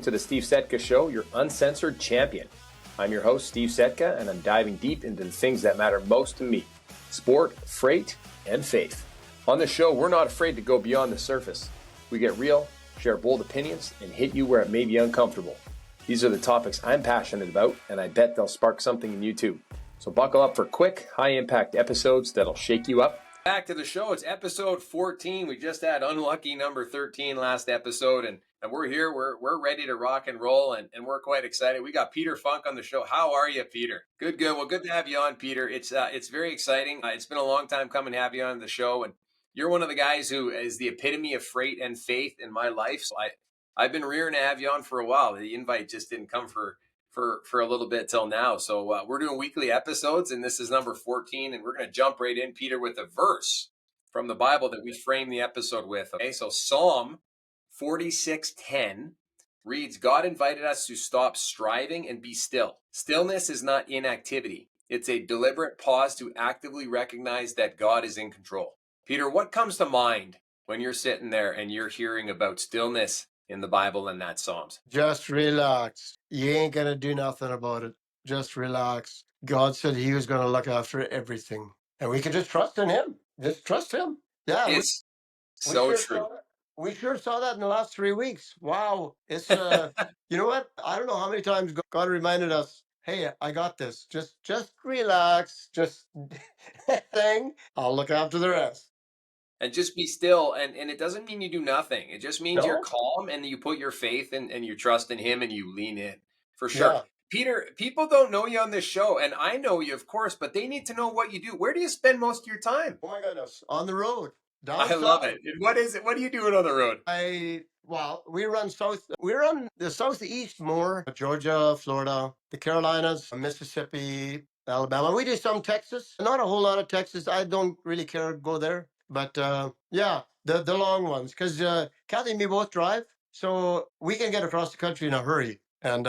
To the Steve Setka Show, your uncensored champion. I'm your host, Steve Setka, and I'm diving deep into the things that matter most to me: sport, freight, and faith. On the show, we're not afraid to go beyond the surface. We get real, share bold opinions, and hit you where it may be uncomfortable. These are the topics I'm passionate about, and I bet they'll spark something in you too. So buckle up for quick, high-impact episodes that'll shake you up. Back to the show. It's episode 14. We just had unlucky number 13 last episode, and we're here. We're ready to rock and roll, and we're quite excited. We got Peter Funk on the show. How are you, Peter? Good. Well, good to have you on, Peter. It's very exciting. It's been a long time coming to have you on the show, and you're one of the guys who is the epitome of freight and faith in my life. So I've been rearing to have you on for a while. The invite just didn't come for a little bit till now. So we're doing weekly episodes, and this is number 14, and we're going to jump right in, Peter, with a verse from the Bible that we frame the episode with. Okay, so Psalm 46:10 reads, God invited us to stop striving and be still. Stillness is not inactivity. It's a deliberate pause to actively recognize that God is in control. Peter, what comes to mind when you're sitting there and you're hearing about stillness in the Bible and that Psalms? Just relax. You ain't going to do nothing about it. Just relax. God said he was going to look after everything. And we can just trust in him. Just trust him. Yeah. It's so true. We sure saw that in the last 3 weeks. Wow. It's, you know what? I don't know how many times God reminded us, hey, I got this. Just relax. Just thing. I'll look after the rest. And just be still. And it doesn't mean you do nothing. It just means you're No? calm and you put your faith and you trust in him and you lean in for sure. Yeah. Peter, people don't know you on this show, and I know you, of course, but they need to know what you do. Where do you spend most of your time? Oh my goodness. On the road. Down I love south. it. And what is it? What are you doing on the road? We run south. We run the southeast more: Georgia, Florida, the Carolinas, Mississippi, Alabama. We do some Texas. Not a whole lot of Texas. I don't really care to go there. But yeah, the long ones, because Kathy and me both drive, so we can get across the country in a hurry, and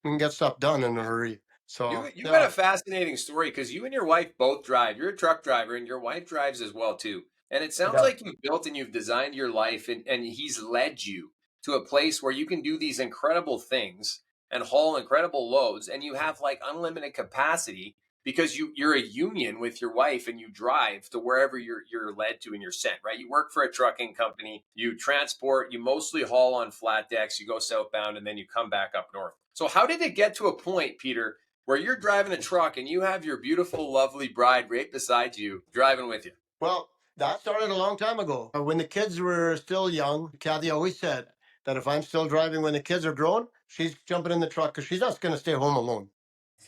we can get stuff done in a hurry. So You've got a fascinating story because you and your wife both drive. You're a truck driver, and your wife drives as well too. And it sounds yeah. like you've built and you've designed your life, and he's led you to a place where you can do these incredible things and haul incredible loads, and you have like unlimited capacity because you're a union with your wife, and you drive to wherever you're led to and you're sent. Right? You work for a trucking company. You transport. You mostly haul on flat decks. You go southbound, and then you come back up north. So how did it get to a point, Peter, where you're driving a truck and you have your beautiful, lovely bride right beside you driving with you? Well, that started a long time ago. When the kids were still young, Kathy always said that if I'm still driving when the kids are grown, she's jumping in the truck because she's not going to stay home alone.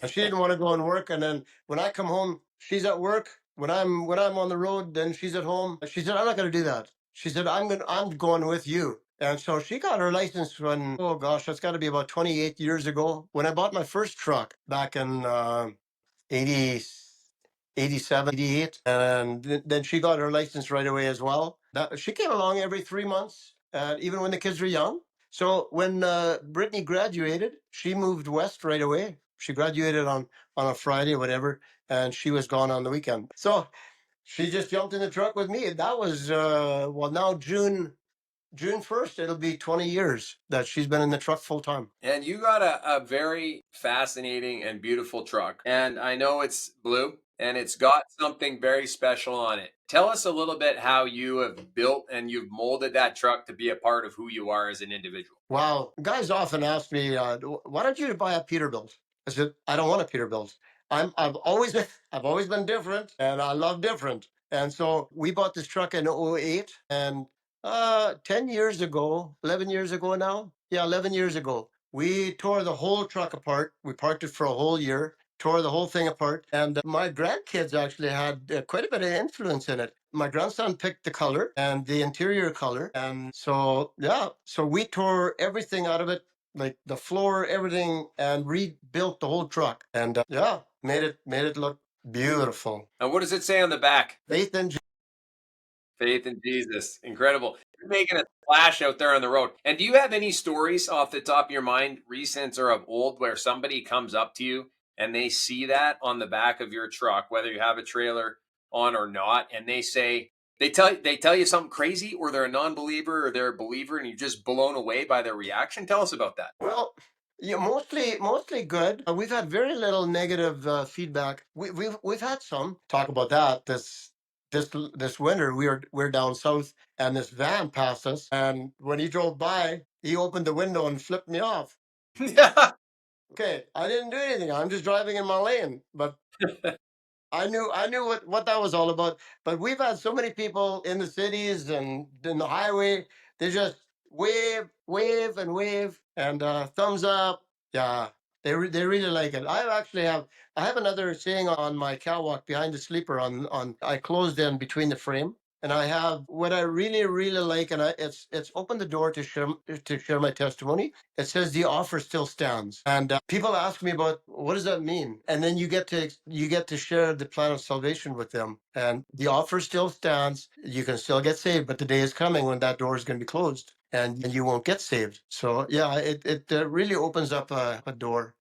And she didn't want to go and work. And then when I come home, she's at work. When I'm on the road, then she's at home. She said, I'm not going to do that. She said, I'm going with you. And so she got her license when, oh gosh, that's got to be about 28 years ago, when I bought my first truck back in 80. 87, 88, and then she got her license right away as well. She came along every 3 months, even when the kids were young. So when Brittany graduated, she moved west right away. She graduated on a Friday or whatever, and she was gone on the weekend. So she just jumped in the truck with me. That was, now June 1st, it'll be 20 years that she's been in the truck full time. And you got a very fascinating and beautiful truck. And I know it's blue and it's got something very special on it. Tell us a little bit how you have built and you've molded that truck to be a part of who you are as an individual. Wow. Guys often ask me, why don't you buy a Peterbilt? I said, I don't want a Peterbilt. I've always been different, and I love different. And so we bought this truck in '08, and 10 years ago, 11 years ago now. Yeah, 11 years ago, we tore the whole truck apart. We parked it for a whole year, tore the whole thing apart. And my grandkids actually had quite a bit of influence in it. My grandson picked the color and the interior color. And so, yeah, so we tore everything out of it, like the floor, everything, and rebuilt the whole truck. And yeah, made it look beautiful. And what does it say on the back? Faith in Faith in Jesus. Incredible. You're making a splash out there on the road. And do you have any stories off the top of your mind, recent or of old, where somebody comes up to you and they see that on the back of your truck, whether you have a trailer on or not, and they say, They tell you something crazy, or they're a non-believer, or they're a believer, and you're just blown away by their reaction. Tell us about that. Well, yeah, mostly good. We've had very little negative feedback. We've had some talk about that. This winter, we're down south, and this van passed us, and when he drove by, he opened the window and flipped me off. Yeah. Okay, I didn't do anything. I'm just driving in my lane, but I knew what that was all about. But we've had so many people in the cities and in the highway. They just wave, and thumbs up. Yeah, they really like it. I have another saying on my catwalk behind the sleeper. On I closed in between the frame. And I have what I really like, and it's opened the door to share my testimony. It says the offer still stands, and people ask me about what does that mean, and then you get to share the plan of salvation with them, and the offer still stands. You can still get saved, but the day is coming when that door is going to be closed, and you won't get saved. So yeah, it really opens up a door.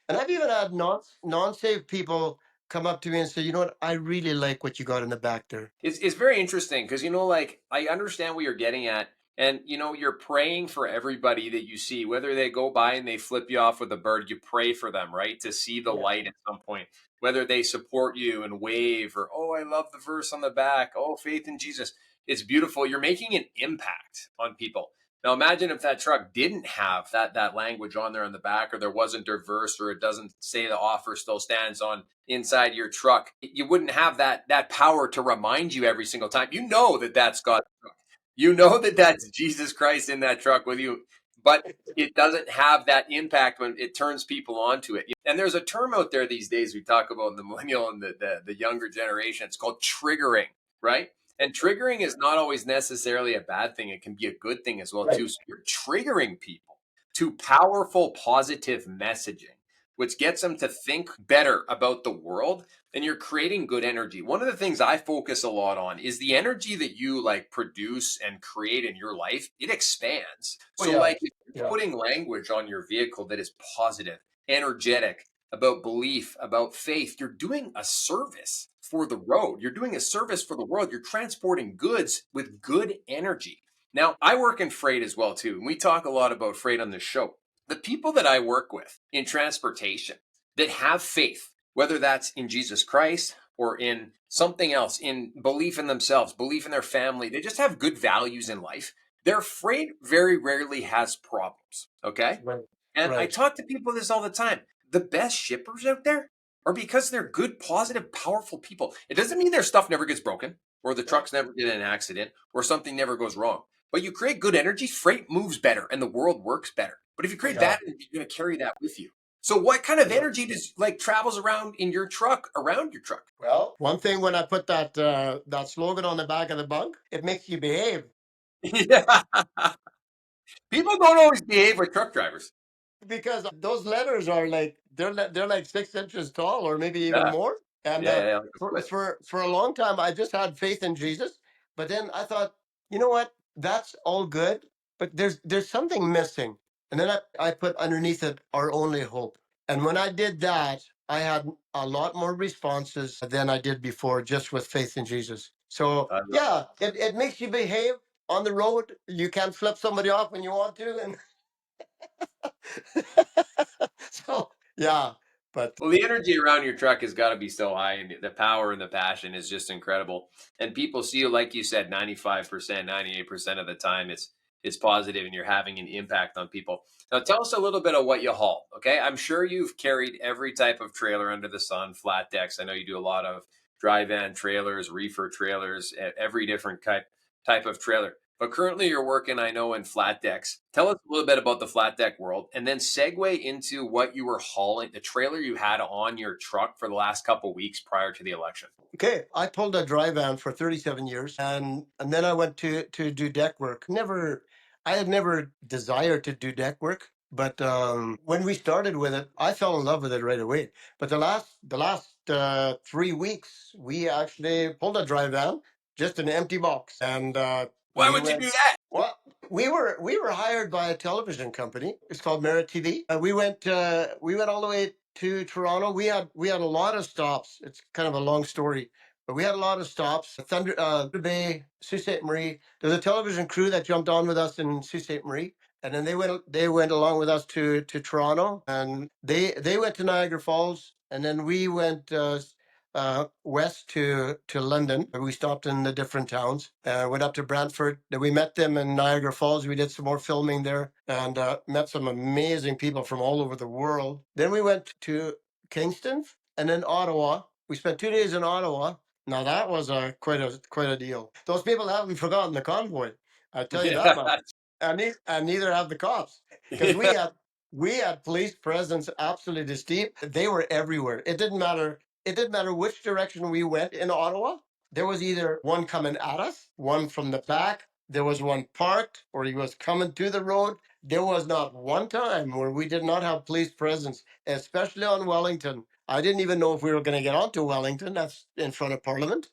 And I've even had non-saved people come up to me and say, you know what, I really like what you got in the back there. It's very interesting because like I understand what you're getting at, and you're praying for everybody that you see, whether they go by and they flip you off with a bird, you pray for them, right, to see the Yeah. light at some point. Whether they support you and wave, or oh, I love the verse on the back, oh, faith in Jesus. It's beautiful. You're making an impact on people. Now imagine if that truck didn't have that language on there on the back, or there wasn't a verse, or it doesn't say the offer still stands on inside your truck. You wouldn't have that power to remind you every single time. You know that that's God's truck. You know that that's Jesus Christ in that truck with you, but it doesn't have that impact when it turns people onto it. And there's a term out there these days we talk about in the millennial and the younger generation. It's called triggering, right? And triggering is not always necessarily a bad thing. It can be a good thing as well too. Right. So you're triggering people to powerful positive messaging, which gets them to think better about the world, and you're creating good energy. One of the things I focus a lot on is the energy that you like produce and create in your life. It expands. Oh So yeah. like if you're Yeah. putting language on your vehicle that is positive, energetic, about belief, about faith, you're doing a service for the road. You're doing a service for the world. You're transporting goods with good energy. Now, I work in freight as well too, and we talk a lot about freight on this show. The people that I work with in transportation that have faith, whether that's in Jesus Christ or in something else, in belief in themselves, belief in their family, they just have good values in life. Their freight very rarely has problems. Okay. Right. And I Right. talk to people this all the time. The best shippers out there are because they're good, positive, powerful people. It doesn't mean their stuff never gets broken, or the Yeah. trucks never get in an accident, or something never goes wrong. But you create good energy, freight moves better, and the world works better. But if you Oh create yeah. bad energy, you're going to carry that with you. So, what kind of Yeah. energy does like travels around in your truck, around your truck? Well, one thing when I put that slogan on the back of the bunk, it makes you behave. Yeah. People don't always behave with truck drivers. Because those letters are like they're like 6 inches tall or maybe even Yeah. more. And Yeah. Yeah. Like a for foot. for a long time, I just had faith in Jesus. But then I thought, you know what? That's all good, but there's something missing. And then I put underneath it our only hope. And when I did that, I had a lot more responses than I did before, just with faith in Jesus. So I love yeah, it makes you behave on the road. You can't flip somebody off when you want to, and so yeah, but Well, the energy around your truck has got to be so high, and the power and the passion is just incredible. And people see you, like you said, 95%, 98% of the time, it's positive, and you're having an impact on people. Now, tell us a little bit of what you haul. Okay, I'm sure you've carried every type of trailer under the sun, flat decks. I know you do a lot of dry van trailers, reefer trailers, every different type of trailer. But currently, you're working, I know, in flat decks. Tell us a little bit about the flat deck world, and then segue into what you were hauling, the trailer you had on your truck for the last couple weeks prior to the election. okay, I pulled a dry van for 37 years, and then I went to do deck work. I had never desired to do deck work, but when we started with it, I fell in love with it right away. But the last 3 weeks, we actually pulled a dry van, just an empty box, and Why we would you went. do that? Well, we were hired by a television company. It's called Merit TV. We went all the way to Toronto. We had a lot of stops. It's kind of a long story, But we had a lot of stops. Thunder Bay, Sault Ste. Marie. There's a television crew that jumped on with us in Sault Ste. Marie. And then they went along with us to Toronto, and they went to Niagara Falls, and then we went west to London. We stopped in the different towns. Went up to Brantford. Then we met them in Niagara Falls. We did some more filming there, and met some amazing people from all over the world. Then we went to Kingston, and then Ottawa. We spent 2 days in Ottawa. Now that was quite a deal. Those people haven't forgotten the convoy. I tell you that much. And neither have the cops, because we had police presence absolutely steep. They were everywhere. It didn't matter. It didn't matter which direction we went in Ottawa. There was either one coming at us, one from the back. There was one parked, or he was coming to the road. There was not one time where we did not have police presence, especially on Wellington. I didn't even know if we were going to get onto Wellington. That's in front of Parliament.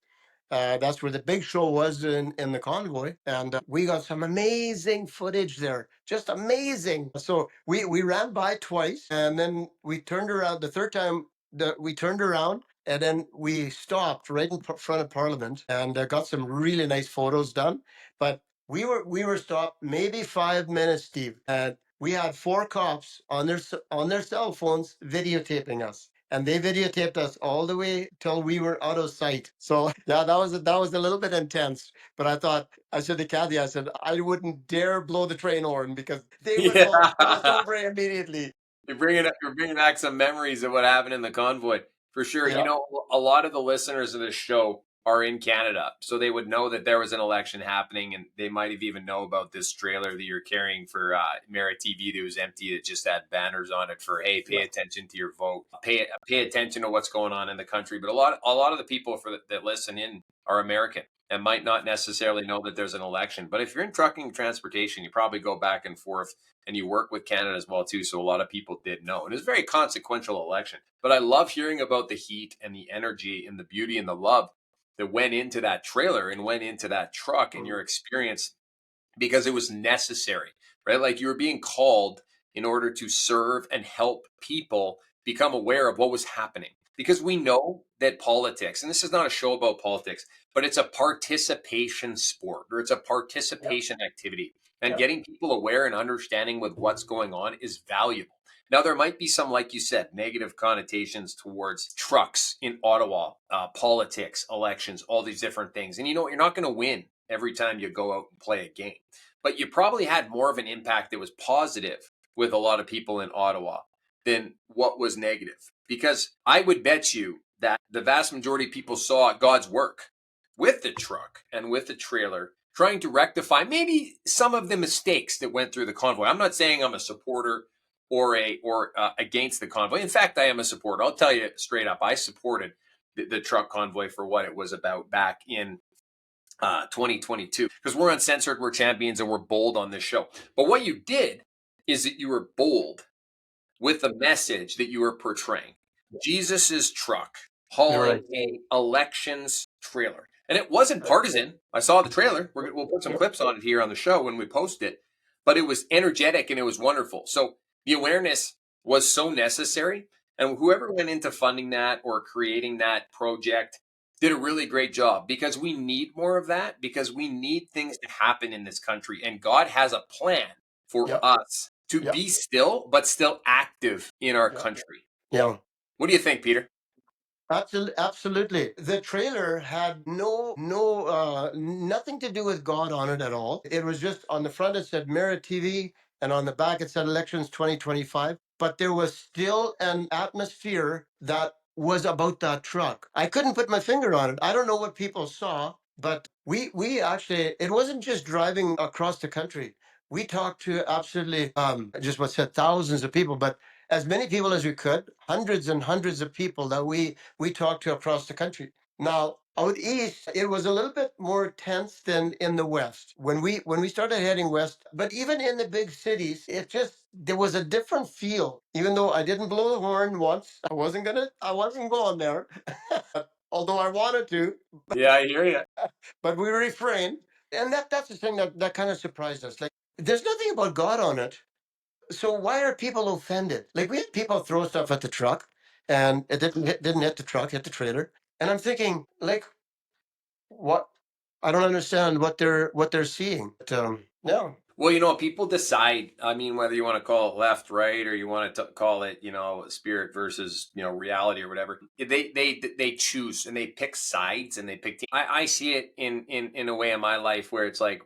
That's where the big show was in the convoy. And we got some amazing footage there. Just amazing. So we ran by twice, and then we turned around. The third time that we turned around, and then we stopped right in front of Parliament, and got some really nice photos done. But we were stopped maybe 5 minutes, Steve, and we had 4 cops on their cell phones videotaping us, and they videotaped us all the way till we were out of sight. So yeah, that was a little bit intense. But I said to Kathy, I said I wouldn't dare blow the train horn, because they would all pull us Yeah. over immediately. You're bringing back some memories of what happened in the convoy for sure. Yeah, A lot of the listeners of this show are in Canada, so they would know that there was an election happening, and they might have even know about this trailer that you're carrying for Merit TV that was empty, that just had banners on it for, hey, pay yeah, attention to your vote, pay attention to what's going on in the country. But a lot of the people that listen in are American and might not necessarily know that there's an election. But if you're in trucking and transportation, you probably go back and forth, and you work with Canada as well too. So a lot of people did know. And it's a very consequential election. But I love hearing about the heat and the energy and the beauty and the love that went into that trailer and went into that truck, and your experience, because it was necessary, right? Like, you were being called in order to serve and help people become aware of what was happening. Because we know that politics, and this is not a show about politics, but it's a participation sport, or it's a yeah, participation activity. And yeah. getting people aware and understanding with what's going on is valuable. Now, there might be some, like you said, negative connotations towards trucks in Ottawa, politics, elections, all these different things. And you're not going to win every time you go out and play a game. But you probably had more of an impact that was positive with a lot of people in Ottawa than what was negative. Because I would bet you that the vast majority of people saw God's work with the truck and with the trailer, trying to rectify maybe some of the mistakes that went through the convoy. I'm not saying I'm a supporter or against the convoy. In fact, I am a supporter. I'll tell you straight up, I supported the truck convoy for what it was about back in 2022, because we're uncensored, we're champions, and we're bold on this show. But what you did is that you were bold with the message that you were portraying. Jesus's truck You're hauling right. a elections trailer. And it wasn't partisan. I saw the trailer. We'll put some Yeah, clips on it here on the show when we post it. But it was energetic and it was wonderful. So the awareness was so necessary. And whoever went into funding that or creating that project did a really great job, because we need more of that, because we need things to happen in this country. And God has a plan for yeah, us to yeah, be still, but still active in our yeah, country. yeah. What do you think, Peter? Absolutely. The trailer had nothing to do with God on it at all. It was just on the front it said Merit TV, and on the back it said Elections 2025. But there was still an atmosphere that was about that truck. I couldn't put my finger on it. I don't know what people saw, but we actually, it wasn't just driving across the country. We talked to absolutely just what said thousands of people, but as many people as we could, hundreds and hundreds of people that we talked to across the country. Now, out east, it was a little bit more tense than in the west. When we started heading west, but even in the big cities, it just there was a different feel. Even though I didn't blow the horn once, I wasn't going there. Although I wanted to, Yeah, I hear you. but we refrained. And that's the thing that kind of surprised us. Like, there's nothing about God on it, so why are people offended? Like, we had people throw stuff at the truck, and it didn't hit the truck, hit the trailer. And I'm thinking, like, what I don't understand what they're seeing. But, yeah. Well, people decide. I mean, whether you want to call it left, right, or you want to call it, spirit versus, reality or whatever. They choose and they pick sides and they pick. I see it in a way in my life where it's like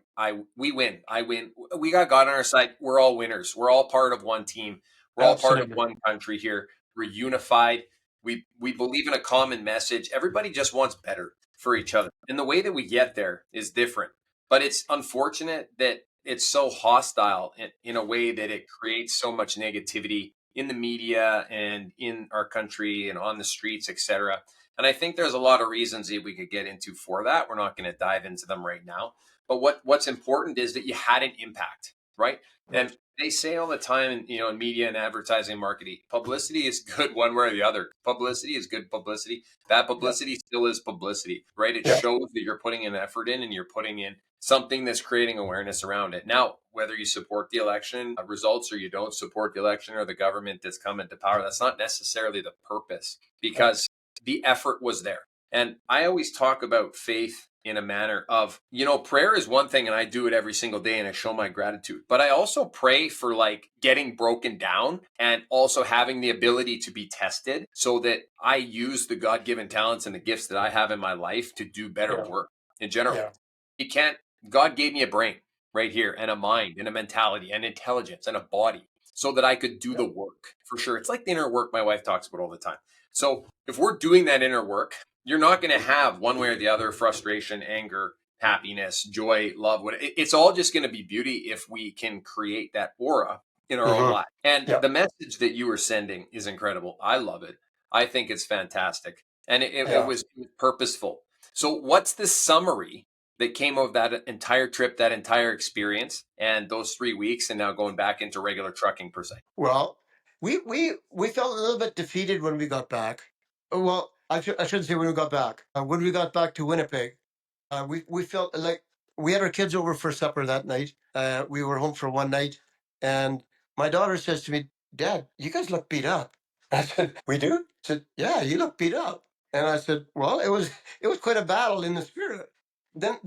we win. I win. We got God on our side. We're all winners. We're all part of one team. We're all part of Absolutely. one country here. We're unified. We believe in a common message. Everybody just wants better for each other, and the way that we get there is different. But it's unfortunate that it's so hostile in a way that it creates so much negativity in the media and in our country and on the streets, etc. And I think there's a lot of reasons that we could get into for that. We're not going to dive into them right now. But what's important is that you had an impact, right? Right. And they say all the time, in media and advertising and marketing, publicity is good one way or the other. Publicity is good publicity. Bad Yeah. publicity still is publicity, right? It Yeah. shows that you're putting an effort in and you're putting in something that's creating awareness around it. Now, whether you support the election results or you don't support the election or the government that's come into power, that's not necessarily the purpose because the effort was there. And I always talk about faith in a manner of, prayer is one thing and I do it every single day and I show my gratitude. But I also pray for like getting broken down and also having the ability to be tested so that I use the God given talents and the gifts that I have in my life to do better Yeah. work in general. Yeah. You can't, God gave me a brain right here and a mind and a mentality and intelligence and a body so that I could do Yeah. the work for sure. It's like the inner work my wife talks about all the time. So if we're doing that inner work, you're not going to have one way or the other frustration, anger, happiness, joy, love. It's all just going to be beauty if we can create that aura in our own Hmm. life. And Yeah. the message that you were sending is incredible. I love it. I think it's fantastic. And it Yeah. was purposeful. So, what's the summary that came of that entire trip, that entire experience, and those 3 weeks, and now going back into regular trucking per se? Well, we felt a little bit defeated when we got back. Well, I shouldn't say when we got back. When we got back to Winnipeg, we felt like we had our kids over for supper that night. We were home for one night, and my daughter says to me, "Dad, you guys look beat up." I said, "We do?" She said, "Yeah, you look beat up." And I said, "Well, it was quite a battle in the spirit." Then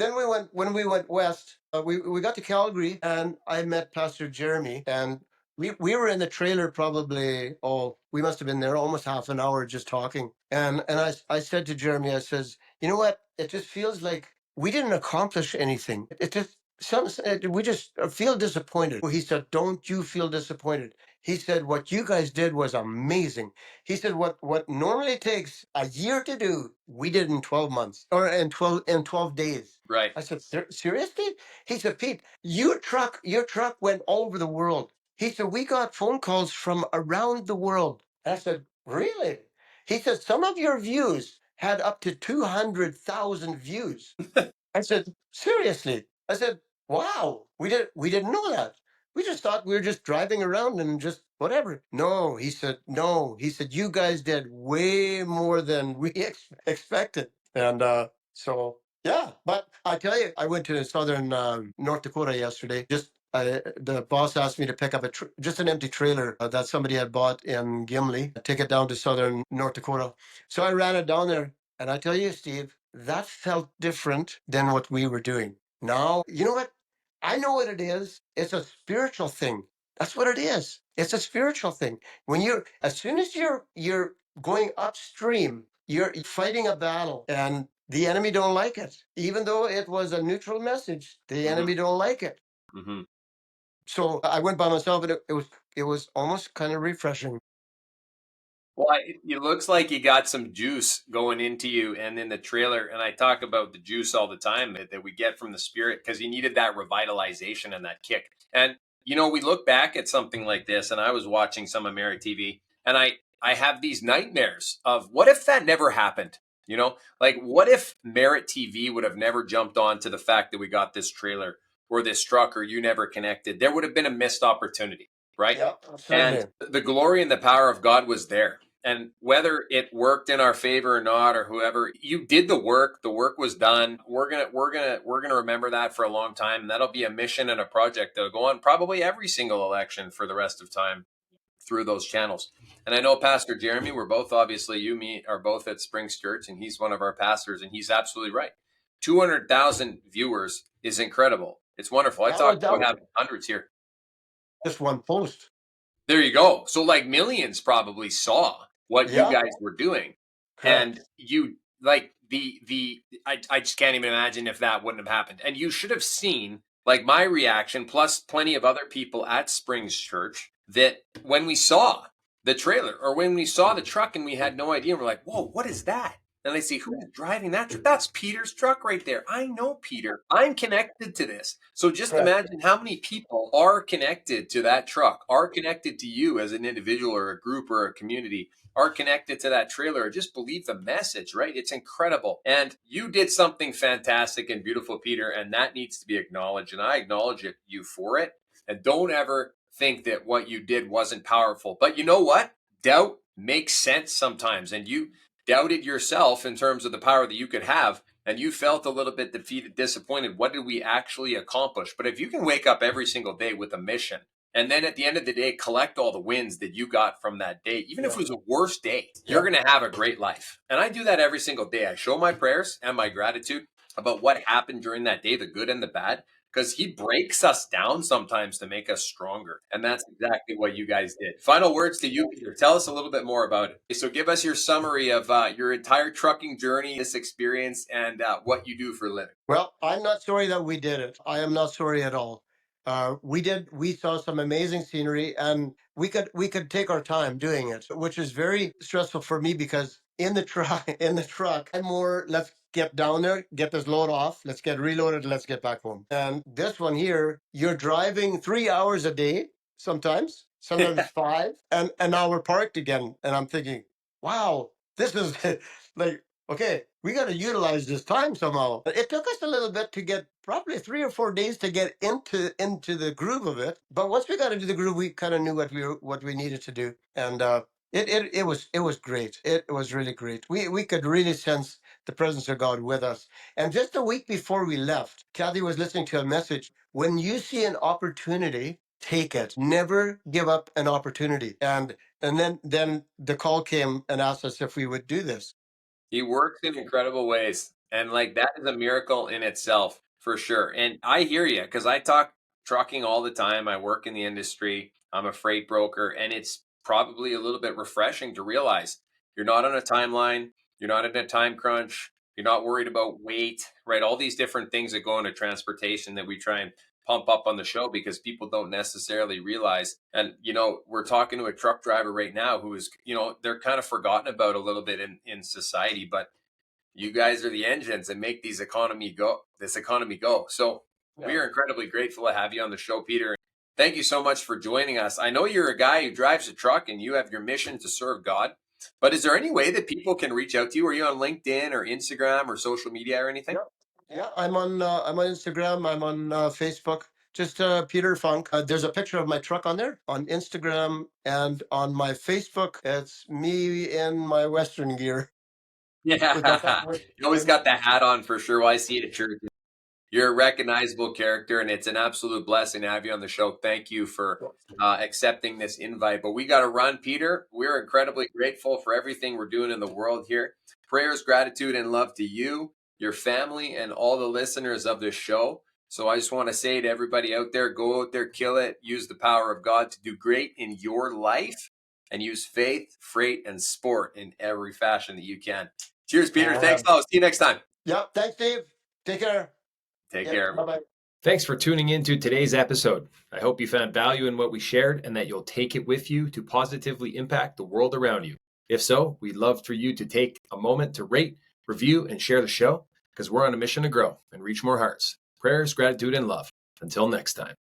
when we went west. We got to Calgary, and I met Pastor Jeremy, and we were in the trailer probably, we must have been there almost half an hour just talking. And I said to Jeremy, I says, you know what? It just feels like we didn't accomplish anything. It just we just feel disappointed. He said, don't you feel disappointed? He said, what you guys did was amazing. He said, what normally takes a year to do, we did in 12 months or in 12 days. Right. I said, seriously? He said, Pete, your truck went all over the world. He said, we got phone calls from around the world. And I said, really? He said, some of your views had up to 200,000 views. I said, seriously? I said, wow, we didn't know that. We just thought we were just driving around and just whatever. No, he said, no. He said, you guys did way more than we expected. And so, yeah. But I tell you, I went to southern North Dakota yesterday. The boss asked me to pick up just an empty trailer that somebody had bought in Gimli, take it down to southern North Dakota. So I ran it down there. And I tell you, Steve, that felt different than what we were doing. Now, you know what? I know what it is. It's a spiritual thing. That's what it is. It's a spiritual thing. As soon as you're going upstream, you're fighting a battle, and the enemy don't like it. Even though it was a neutral message, the Mm-hmm. enemy don't like it. Mm-hmm. So I went by myself, and it was almost kind of refreshing. Well, it looks like you got some juice going into you and in the trailer. And I talk about the juice all the time that we get from the spirit because you needed that revitalization and that kick. And, we look back at something like this, and I was watching some of Mary TV, and I have these nightmares of what if that never happened? Like what if Merit TV would have never jumped on to the fact that we got this trailer or this truck or you never connected? There would have been a missed opportunity, right? Yeah, And absolutely. the glory and the power of God was there. And whether it worked in our favor or not, or whoever, you did the work was done. We're gonna remember that for a long time. And that'll be a mission and a project that'll go on probably every single election for the rest of time through those channels. And I know Pastor Jeremy, we're both obviously, you, me, are both at Springs Church, and he's one of our pastors, and he's absolutely right. 200,000 viewers is incredible. It's wonderful. I talked about having hundreds here. Just one post. There you go. So like millions probably saw what you guys were doing. Correct. And you like I just can't even imagine if that wouldn't have happened. And you should have seen like my reaction plus plenty of other people at Springs Church that when we saw the trailer or when we saw the truck and we had no idea, we're like, whoa, what is that? And they say, who's driving that truck? That's Peter's truck right there. I know Peter. I'm connected to this. So just imagine how many people are connected to that truck, are connected to you as an individual or a group or a community, are connected to that trailer, or just believe the message, right? It's incredible. And you did something fantastic and beautiful, Peter, and that needs to be acknowledged. And I acknowledge you for it. And don't ever think that what you did wasn't powerful. But you know what? Doubt makes sense sometimes. And you doubted yourself in terms of the power that you could have, and you felt a little bit defeated, disappointed. What did we actually accomplish? But if you can wake up every single day with a mission, and then at the end of the day, collect all the wins that you got from that day, even if it was a worse day, you're going to have a great life. And I do that every single day. I show my prayers and my gratitude about what happened during that day, the good and the bad, because he breaks us down sometimes to make us stronger. And that's exactly what you guys did. Final words to you, Peter. Tell us a little bit more about it. So give us your summary of your entire trucking journey, this experience, and what you do for a living. Well, I'm not sorry that we did it. I am not sorry at all. We saw some amazing scenery, and we could take our time doing it, which is very stressful for me because in the truck, I'm more, let's get down there, get this load off, let's get reloaded, let's get back home. And this one here, you're driving 3 hours a day, sometimes 5, and now we're parked again. And I'm thinking, wow, this is like, okay, we got to utilize this time somehow. It took us a little bit to get, probably 3 or 4 days to get into the groove of it. But once we got into the groove, we kind of knew what we needed to do, and it was great. It was really great. We could really sense the presence of God with us. And just a week before we left, Kathy was listening to a message. When you see an opportunity, take it. Never give up an opportunity. And then the call came and asked us if we would do this. He works in incredible ways. And like that is a miracle in itself for sure. And I hear you because I talk trucking all the time. I work in the industry. I'm a freight broker. And it's probably a little bit refreshing to realize you're not on a timeline. You're not in a time crunch. You're not worried about weight, right? All these different things that go into transportation that we try and pump up on the show because people don't necessarily realize. And, we're talking to a truck driver right now who is, they're kind of forgotten about a little bit in society, but you guys are the engines that make this economy go. So we are incredibly grateful to have you on the show, Peter. Thank you so much for joining us. I know you're a guy who drives a truck and you have your mission to serve God. But is there any way that people can reach out to you? Are you on LinkedIn or Instagram or social media or anything? Yeah, I'm on Instagram. I'm on Facebook. Just Peter Funk. There's a picture of my truck on there on Instagram, and on my Facebook, it's me in my Western gear. Yeah, you always got the hat on for sure. Well, I see it at church. You're a recognizable character, and it's an absolute blessing to have you on the show. Thank you for accepting this invite. But we got to run, Peter. We're incredibly grateful for everything we're doing in the world here. Prayers, gratitude, and love to you, your family, and all the listeners of this show. So I just want to say to everybody out there, go out there, kill it, use the power of God to do great in your life, and use faith, freight, and sport in every fashion that you can. Cheers, Peter. Thanks a lot. See you next time. Yeah, thanks, Dave. Take care. Take care. Bye-bye. Thanks for tuning in to today's episode. I hope you found value in what we shared and that you'll take it with you to positively impact the world around you. If so, we'd love for you to take a moment to rate, review, and share the show because we're on a mission to grow and reach more hearts. Prayers, gratitude, and love. Until next time.